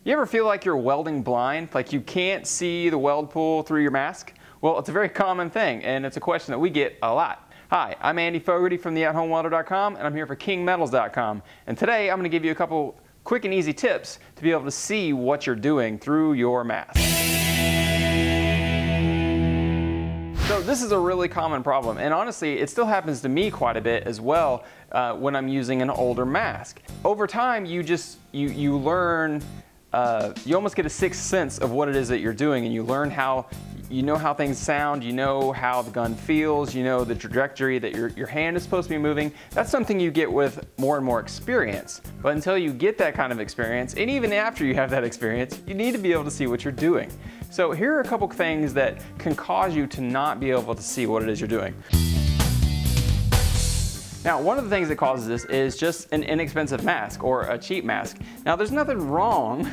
You ever feel like you're welding blind, like you can't see the weld pool through your mask? Well, it's a very common thing, and it's a question that we get a lot. Hi, I'm Andy Fogarty from theathomewelder.com, and I'm here for kingmetals.com. And today I'm going to give you a couple quick and easy tips to be able to see what you're doing through your mask. So this is a really common problem, and honestly it still happens to me quite a bit as well when I'm using an older mask. Over time you learn, you almost get a sixth sense of what it is that you're doing, and you learn how, you know how things sound, you know how the gun feels, you know the trajectory that your hand is supposed to be moving. That's something you get with more and more experience. But until you get that kind of experience, and even after you have that experience, you need to be able to see what you're doing. So here are a couple things that can cause you to not be able to see what it is you're doing. Now, one of the things that causes this is just an inexpensive mask or a cheap mask. Now, there's nothing wrong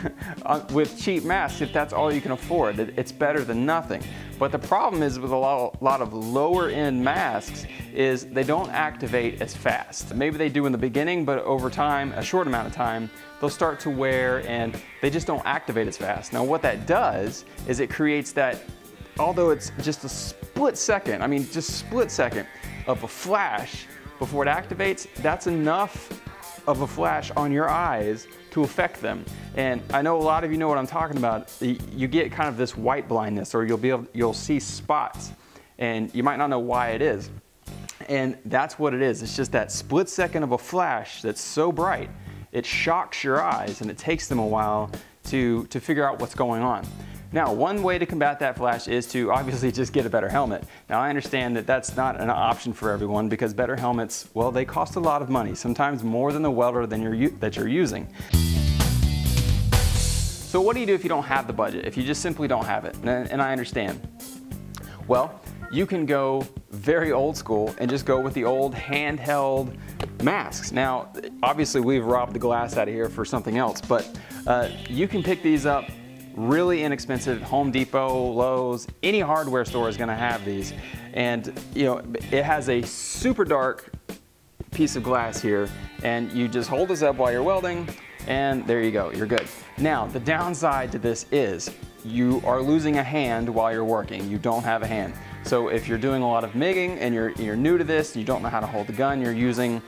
with cheap masks if that's all you can afford. It's better than nothing. But the problem is with a lot of lower end masks is they don't activate as fast. Maybe they do in the beginning, but over time, a short amount of time, they'll start to wear and they just don't activate as fast. Now, what that does is it creates that, although it's just a split second, I mean, just split second of a flash before it activates, that's enough of a flash on your eyes to affect them. And I know a lot of you know what I'm talking about. You get kind of this white blindness, or you'll see spots, and you might not know why it is. And that's what it is. It's just that split second of a flash that's so bright, it shocks your eyes, and it takes them a while to figure out what's going on. Now, one way to combat that flash is to obviously just get a better helmet. Now, I understand that that's not an option for everyone because better helmets, well, they cost a lot of money, sometimes more than the welder that you're using. So what do you do if you don't have the budget, if you just simply don't have it? And I understand. Well, you can go very old school and just go with the old handheld masks. Now, obviously we've robbed the glass out of here for something else, but you can pick these up really inexpensive. Home Depot, Lowe's, any hardware store is going to have these. And you know, it has a super dark piece of glass here, and you just hold this up while you're welding, and there you go, you're good. Now, the downside to this is you are losing a hand while you're working. You don't have a hand. So if you're doing a lot of MIGing and you're new to this, you don't know how to hold the gun, you're using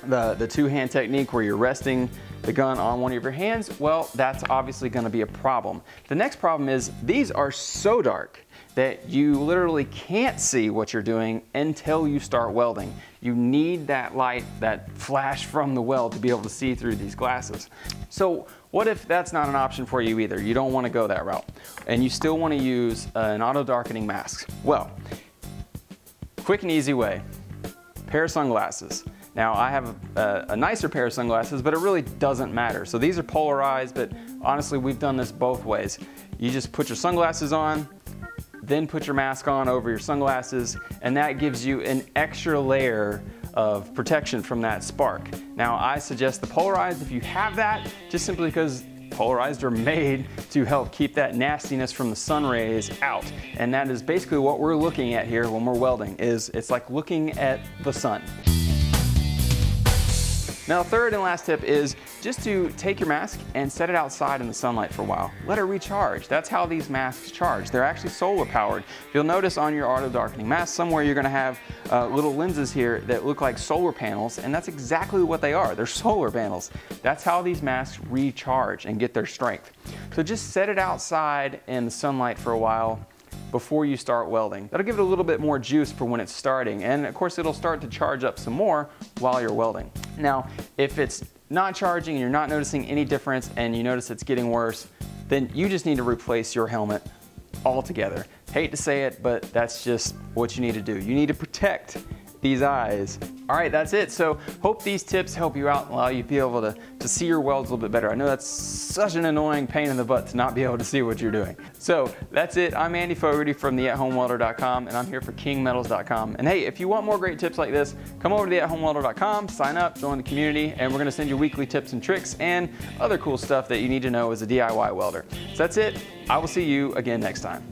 the two-hand technique where you're resting the gun on one of your hands, well, that's obviously going to be a problem. The next problem is these are so dark that you literally can't see what you're doing until you start welding. You need that light, that flash from the weld to be able to see through these glasses. So what if that's not an option for you either? You don't want to go that route and you still want to use an auto darkening mask. Well, quick and easy way, pair of sunglasses. Now, I have a nicer pair of sunglasses, but it really doesn't matter. So these are polarized, but honestly, we've done this both ways. You just put your sunglasses on, then put your mask on over your sunglasses, and that gives you an extra layer of protection from that spark. Now, I suggest the polarized if you have that, just simply because polarized are made to help keep that nastiness from the sun rays out. And that is basically what we're looking at here when we're welding, is it's like looking at the sun. Now, third and last tip is just to take your mask and set it outside in the sunlight for a while. Let it recharge. That's how these masks charge. They're actually solar powered. You'll notice on your auto darkening mask somewhere you're going to have little lenses here that look like solar panels, and that's exactly what they are. They're solar panels. That's how these masks recharge and get their strength. So just set it outside in the sunlight for a while before you start welding. That'll give it a little bit more juice for when it's starting, and of course it'll start to charge up some more while you're welding. Now, if it's not charging and you're not noticing any difference and you notice it's getting worse, then you just need to replace your helmet altogether. Hate to say it, but that's just what you need to do. You need to protect these eyes. All right, that's it. So hope these tips help you out and allow you to be able to see your welds a little bit better. I know that's such an annoying pain in the butt to not be able to see what you're doing. So that's it. I'm Andy Fogarty from theathomewelder.com, and I'm here for kingmetals.com. And hey, if you want more great tips like this, come over to theathomewelder.com, sign up, join the community, and we're gonna send you weekly tips and tricks and other cool stuff that you need to know as a DIY welder. So that's it. I will see you again next time.